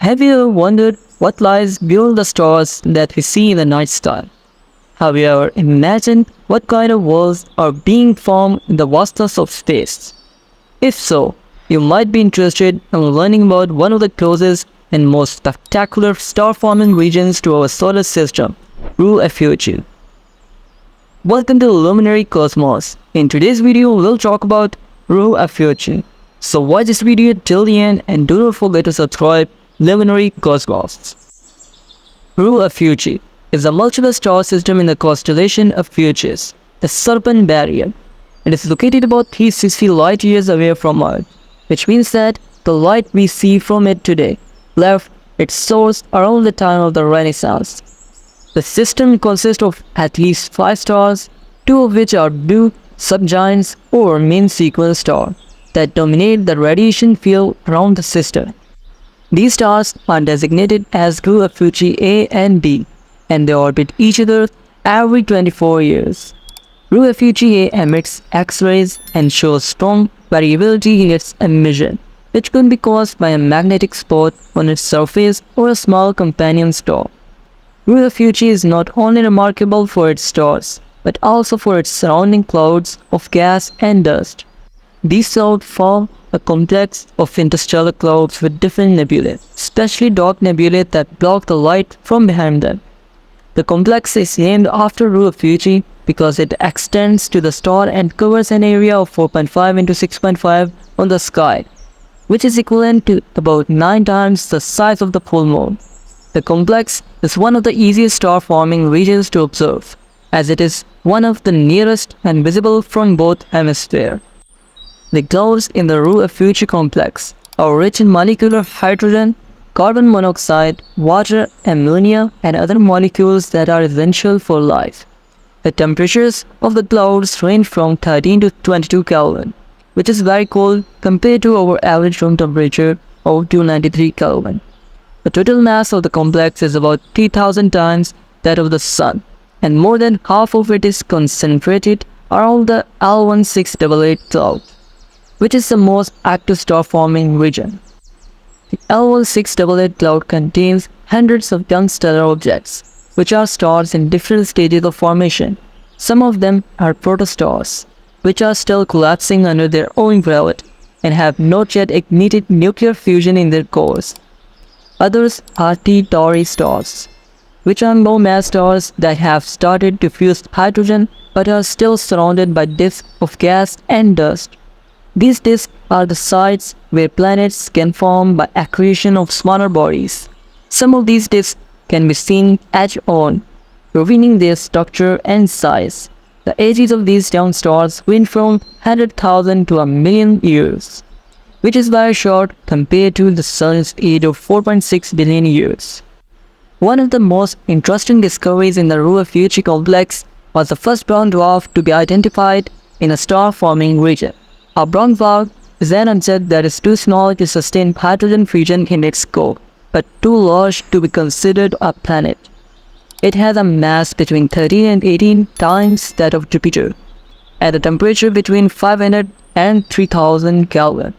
Have you ever wondered what lies beyond the stars that we see in the night sky? Have you ever imagined what kind of worlds are being formed in the vastness of space? If so, you might be interested in learning about one of the closest and most spectacular star-forming regions to our solar system, Rho Ophiuchi. Welcome to the Luminary Cosmos. In today's video, we'll talk about Rho Ophiuchi. So watch this video till the end and do not forget to subscribe Luminary Cosmos. Rho Ophiuchi is a multiple star system in the constellation of Ophiuchus, the Serpent Barrier. It is located about 360 light years away from Earth, which means that the light we see from it today left its source around the time of the Renaissance. The system consists of at least 5 stars, 2 of which are blue subgiants or main sequence stars that dominate the radiation field around the system. These stars are designated as Rho Ophiuchi A and B, and they orbit each other every 24 years. Rho Ophiuchi A emits X-rays and shows strong variability in its emission, which could be caused by a magnetic spot on its surface or a small companion star. Rho Ophiuchi is not only remarkable for its stars, but also for its surrounding clouds of gas and dust. These clouds form a complex of interstellar clouds with different nebulae, especially dark nebulae that block the light from behind them. The complex is named after Rho Ophiuchi because it extends to the star and covers an area of 4.5 into 6.5 on the sky, which is equivalent to about 9 times the size of the full moon. The complex is one of the easiest star-forming regions to observe, as it is one of the nearest and visible from both hemispheres. The clouds in the Rho Ophiuchi complex are rich in molecular hydrogen, carbon monoxide, water, ammonia, and other molecules that are essential for life. The temperatures of the clouds range from 13 to 22 Kelvin, which is very cold compared to our average room temperature of 293 Kelvin. The total mass of the complex is about 3,000 times that of the Sun, and more than half of it is concentrated around the L1688 cloud, which is the most active star-forming region. The L1688 cloud contains hundreds of young stellar objects, which are stars in different stages of formation. Some of them are protostars, which are still collapsing under their own gravity and have not yet ignited nuclear fusion in their cores. Others are T-Tauri stars, which are low-mass stars that have started to fuse hydrogen but are still surrounded by disks of gas and dust. These disks are the sites where planets can form by accretion of smaller bodies. Some of these disks can be seen etched on, revealing their structure and size. The ages of these young stars range from 100,000 to a million years, which is very short compared to the Sun's age of 4.6 billion years. One of the most interesting discoveries in the Rho Ophiuchi complex was the first brown dwarf to be identified in a star-forming region. A brown dwarf is an object that is too small to sustain hydrogen fusion in its core, but too large to be considered a planet. It has a mass between 13 and 18 times that of Jupiter, at a temperature between 500 and 3000 Kelvin.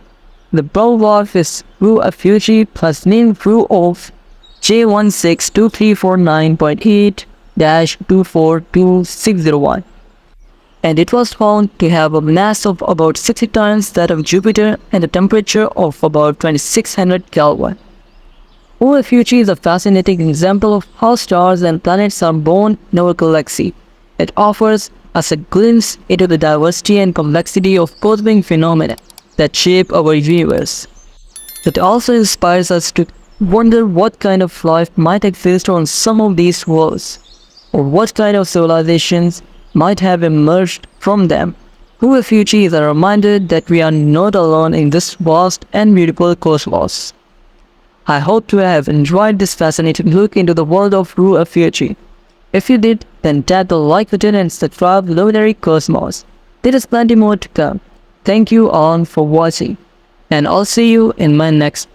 The brown dwarf is Rho Ophiuchi plus name Rho of J1623498-242601. And it was found to have a mass of about 60 times that of Jupiter and a temperature of about 2600 Kelvin. Rho Ophiuchi is a fascinating example of how stars and planets are born in our galaxy. It offers us a glimpse into the diversity and complexity of cosmic phenomena that shape our universe. It also inspires us to wonder what kind of life might exist on some of these worlds, or what kind of civilizations might have emerged from them. Rho Ophiuchi is a reminder that we are not alone in this vast and beautiful cosmos. I hope to have enjoyed this fascinating look into the world of Rho Ophiuchi. If you did, then tap the like button and subscribe to Luminary Cosmos. There is plenty more to come. Thank you all for watching, and I'll see you in my next